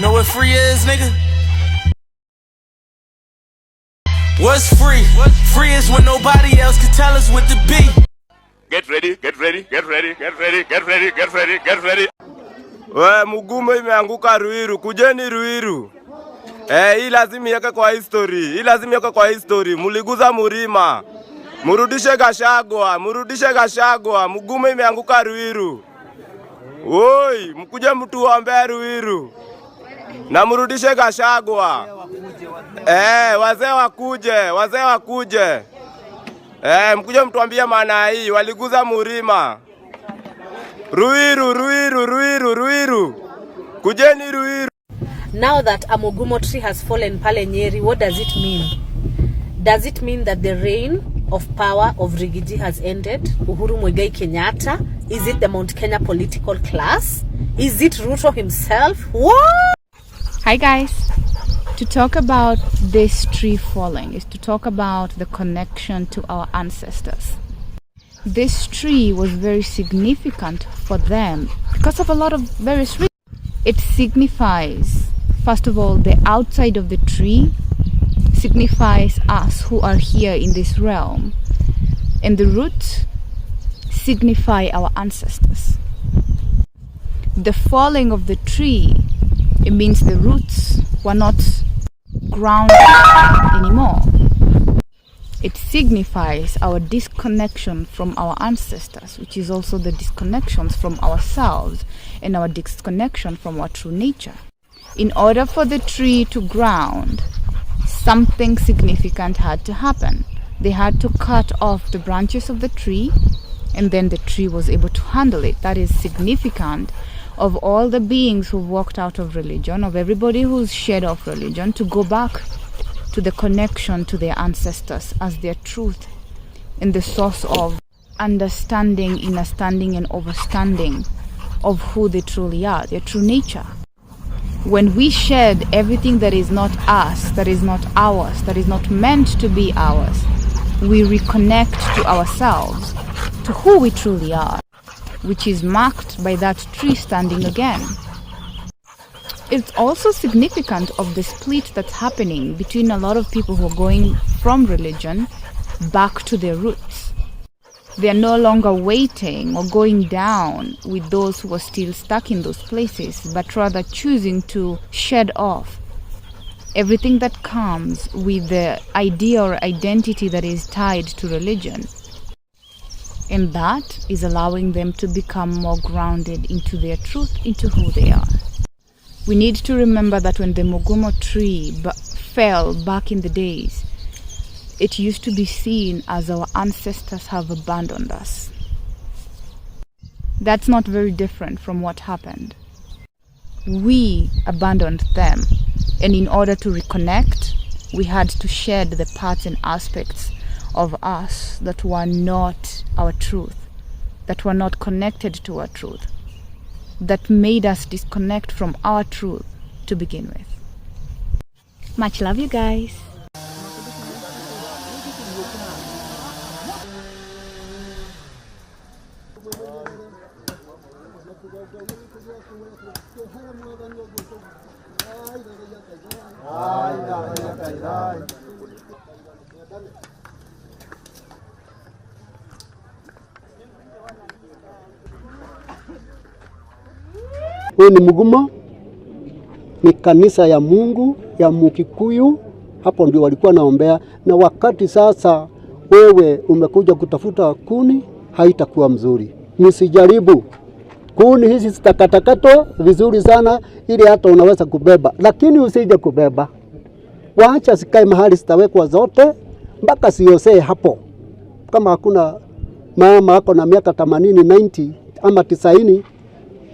know what free is, nigga? What's free? Free is when nobody else can tell us what to be. Get ready, get ready, get ready, get ready, get ready, get ready, get ready. We Mugumo imeanguka Ruiru, kujeni Ruiru. Hii lazima yake kwa history, hii lazima yake kwa history. Muliguza Murima. Murudishe Gachagua, murudishe Gachagua. Mugumo imeanguka Ruiru. Oi, mkuje mtu waombe Ruiru. Na murudishe Gachagua. Wazee wakuje. Mkuje mtuambie maana hii, waliguza Murima. Ruiru. Kujeni Ruiru. Now that a Mugumo tree has fallen pale Nyeri, what does it mean? Does it mean that the reign of power of Rigiji has ended? Uhuru Muigai Kenyatta? Is it the Mount Kenya political class? Is it Ruto himself? What? Hi guys. To talk about this tree falling is to talk about the connection to our ancestors. This tree was very significant for them because of a lot of various reasons. It signifies, first of all, the outside of the tree signifies us who are here in this realm, and the roots signify our ancestors. The falling of the tree, it means the roots were not grounded anymore. It signifies our disconnection from our ancestors, which is also the disconnections from ourselves and our disconnection from our true nature. In order for the tree to ground, something significant had to happen. They had to cut off the branches of the tree, and then the tree was able to handle it. That is significant of all the beings who walked out of religion, of everybody who's shed off religion, to go back to the connection to their ancestors as their truth and the source of understanding, understanding and overstanding of who they truly are, their true nature. When we shed everything that is not us, that is not ours, that is not meant to be ours, we reconnect to ourselves, to who we truly are, which is marked by that tree standing again. It's also significant of the split that's happening between a lot of people who are going from religion back to their roots. They are no longer waiting or going down with those who are still stuck in those places, but rather choosing to shed off everything that comes with the idea or identity that is tied to religion. And that is allowing them to become more grounded into their truth, into who they are. We need to remember that when the Mugumo tree fell back in the days, it used to be seen as our ancestors have abandoned us. That's not very different from what happened. We abandoned them, and in order to reconnect, we had to shed the parts and aspects of us that were not our truth, that were not connected to our truth, that made us disconnect from our truth to begin with. Much love, you guys. Huu ni Mugumo, ni kanisa ya Mungu ya Kikuyu. Hapo ndio walikuwa naombea, na wakati sasa wewe umekuja kutafuta kuni, haitakuwa mzuri. Msijaribu. Kuni hizi zitakatakatwa vizuri sana ili hata unaweza kubeba, lakini usije kubeba. Waacha sikae mahali zitawekwa zote mpaka siosee hapo. Kama hakuna mama ako na miaka 80, 90 ama 90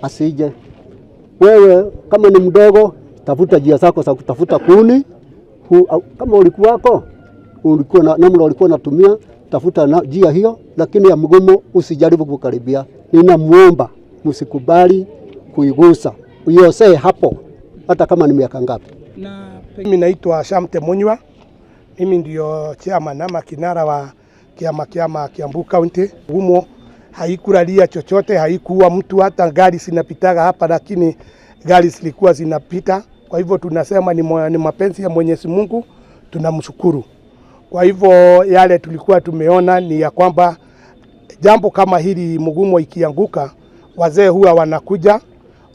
asije. Wewe kama ni mdogo, tafuta njia zako za kutafuta kuni. Kama ulikuwa namna ulikuwa unatumia, tafuta njia hiyo, lakini ya Mugumo usijaribu kukaribia. Ninamuomba msikubali kuigusa. Uiosee hapo hata kama ni miaka ngapi. Mimi naitwa Shamte Munywa. Mimi ndio chairman ama kinara wa kiama Kiambu County. Mugumo haikulalia chochote, haikuwa mtu, hata gari zinapitaga hapa, lakini gari zilikuwa zinapita Kwa hivyo tunasema ni mapenzi ya Mwenyezi Mungu, tunamshukuru. Kwa hivyo yale tulikuwa tumeona ni ya kwamba jambo kama hili Mugumo ikianguka, wazee huwa wanakuja,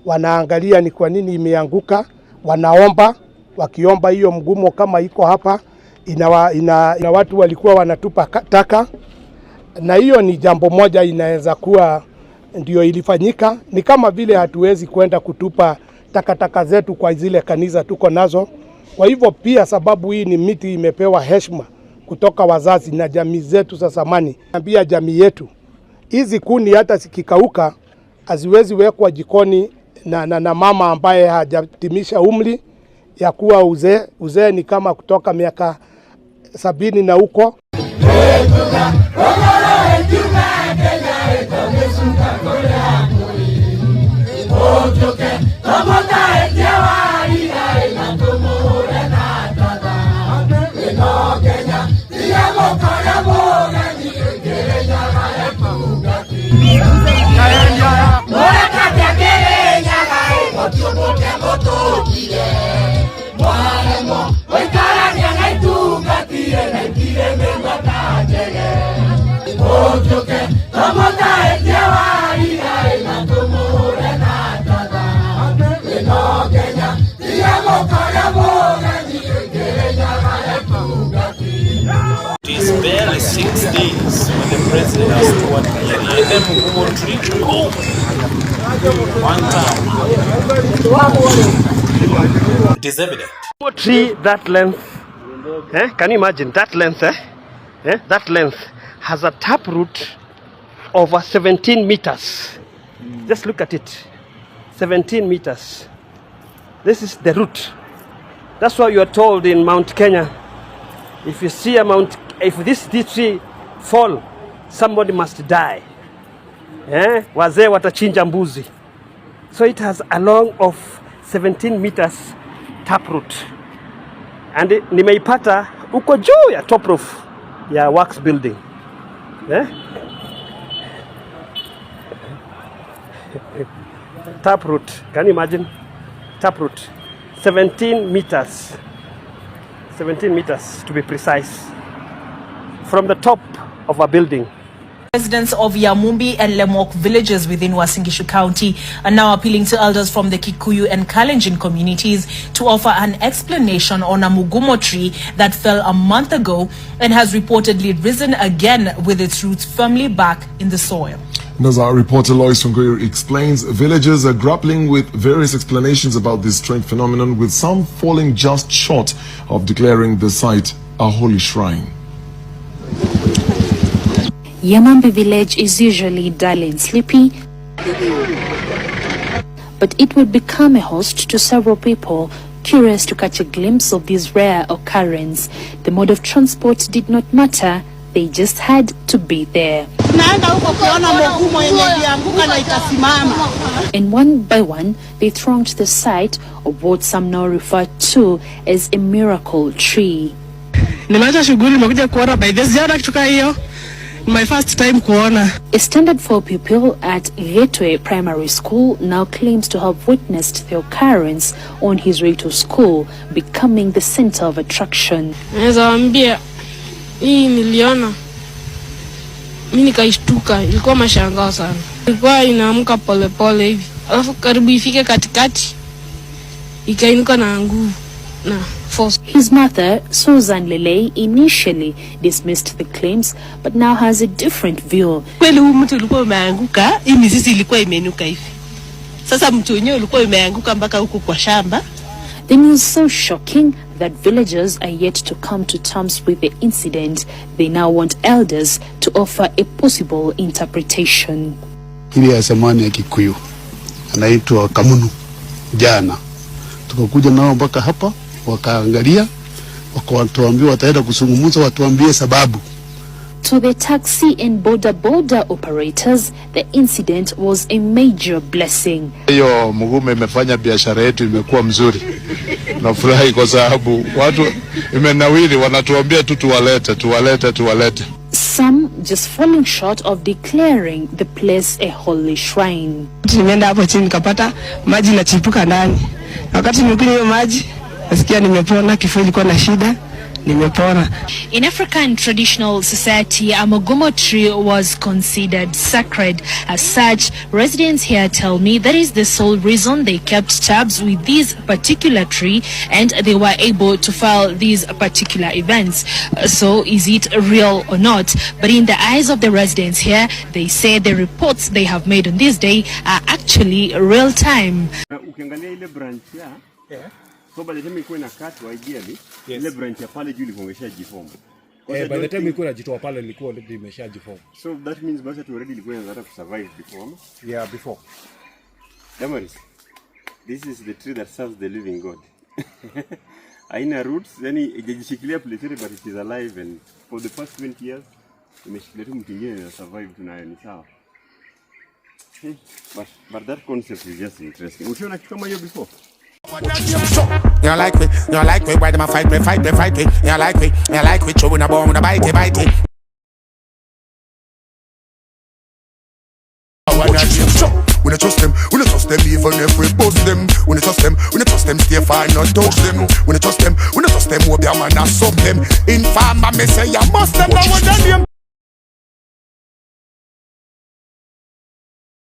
wanaangalia ni kwa nini imeanguka, wanaomba, wakiomba hiyo Mugumo kama iko hapa, ina watu walikuwa wanatupa taka, na hiyo ni jambo moja inaweza kuwa ndio ilifanyika. Ni kama vile hatuwezi kwenda kutupa takataka zetu kwa zile kanisa tuko nazo. Kwa hivyo pia sababu hii ni miti imepewa heshima kutoka wazazi na jamii zetu za zamani. Naambia jamii yetu, hizi kuni hata zikikauka haziwezi wekwa jikoni na mama ambaye hajatimisha umri ya kuwa uzee. Uzee ni kama kutoka miaka 70 na huko. It is barely 6 days when the president has toured Nyeri and the Mugumo tree. Boom! One time. It is evident. Mugumo tree that length, can you imagine that length? That length has a taproot over 17 meters. Just look at it. 17 meters. This is the root. That's why you are told in Mount Kenya, if you see if this tree fall, somebody must die. Wazee watachinja mbuzi. So it has a long of 17 meters taproot. And nimeipata uko juu ya top roof ya works building. Taproot, can you imagine? Taproot, 17 meters. 17 meters to be precise, from the top of a building. Residents of Yamumbi and Lemok villages within Uasin Gishu County are now appealing to elders from the Kikuyu and Kalenjin communities to offer an explanation on a Mugumo tree that fell a month ago and has reportedly risen again with its roots firmly back in the soil. And as our reporter Lois from Kikuyu explains, villagers are grappling with various explanations about this strange phenomenon, with some falling just short of declaring the site a holy shrine. Yamambi village is usually dull and sleepy, but it would become a host to several people curious to catch a glimpse of this rare occurrence. The mode of transport did not matter, they just had to be there. And one by one, they thronged the site of what some now refer to as a miracle tree. My first time kuona. A standard 4 pupil at Gateway Primary School now claims to have witnessed the occurrence on his way to school, becoming the center of attraction. Naweza waambia hii niliona, mimi nikaishtuka, ilikuwa mashangao sana. Ilikuwa inaamka pole pole hivi, alafu karibu ifike katikati ikainuka na nguvu na force. His mother, Susan Lele, initially dismissed the claims but now has a different view. Kweli huyu mtu ulikuwa umeanguka, hii mizizi ilikuwa imeinuka hivi. Sasa mtu wenyewe ulikuwa umeanguka mpaka huko kwa shamba. The news so shocking that villagers are yet to come to terms with the incident. They now want elders to offer a possible interpretation. Hili ya zamani ya Kikuyu anaitwa Kamunu. Jana tukakuja nao mpaka hapa, wakaangalia, wakatuambia wataenda kuzungumza, watuambie sababu. To the taxi and border operators, the incident was a major blessing. Hiyo Mugumo imefanya biashara yetu imekuwa mzuri. Nafurahi kwa sababu watu imenawiri, wanatuambia tu tuwalete. Some just falling short of declaring the place a holy shrine. Nimeenda hapo chini nikapata maji inachipuka ndani. Wakati nimekunywa hiyo maji, nasikia nimepona, kifua ilikuwa na shida. In African traditional society, a Mugumo tree was considered sacred. As such, residents here tell me that is the sole reason they kept tabs with this particular tree and they were able to file these particular events. So is it real or not? But in the eyes of the residents here, they say the reports they have made on this day are actually real time. So by the time iko inakatwa ideally, ile branch ya pale juu ilikuongesha jiform. By the time iko inajitoa pale ilikuwa already imeshajiform. So that means basi tu already ilikuwa inaanza kusurvive before. Yeah, before. Damaris, this is the tree that serves the living God. Haina roots, yani ijajishikilia place but it is alive and for the past 20 years imeshikilia tu mtu mwingine na survive tunayo ni sawa. But that concept is just interesting. Ukiona kitu kama hiyo before? You like me, why them a fight me? You like me, chewing a bone, a bite it. We don't trust them, even if we bust them. We don't trust them, stay far, not touch them. We don't trust them, we'll be a man, not sub them. Informer, me say, you must them, now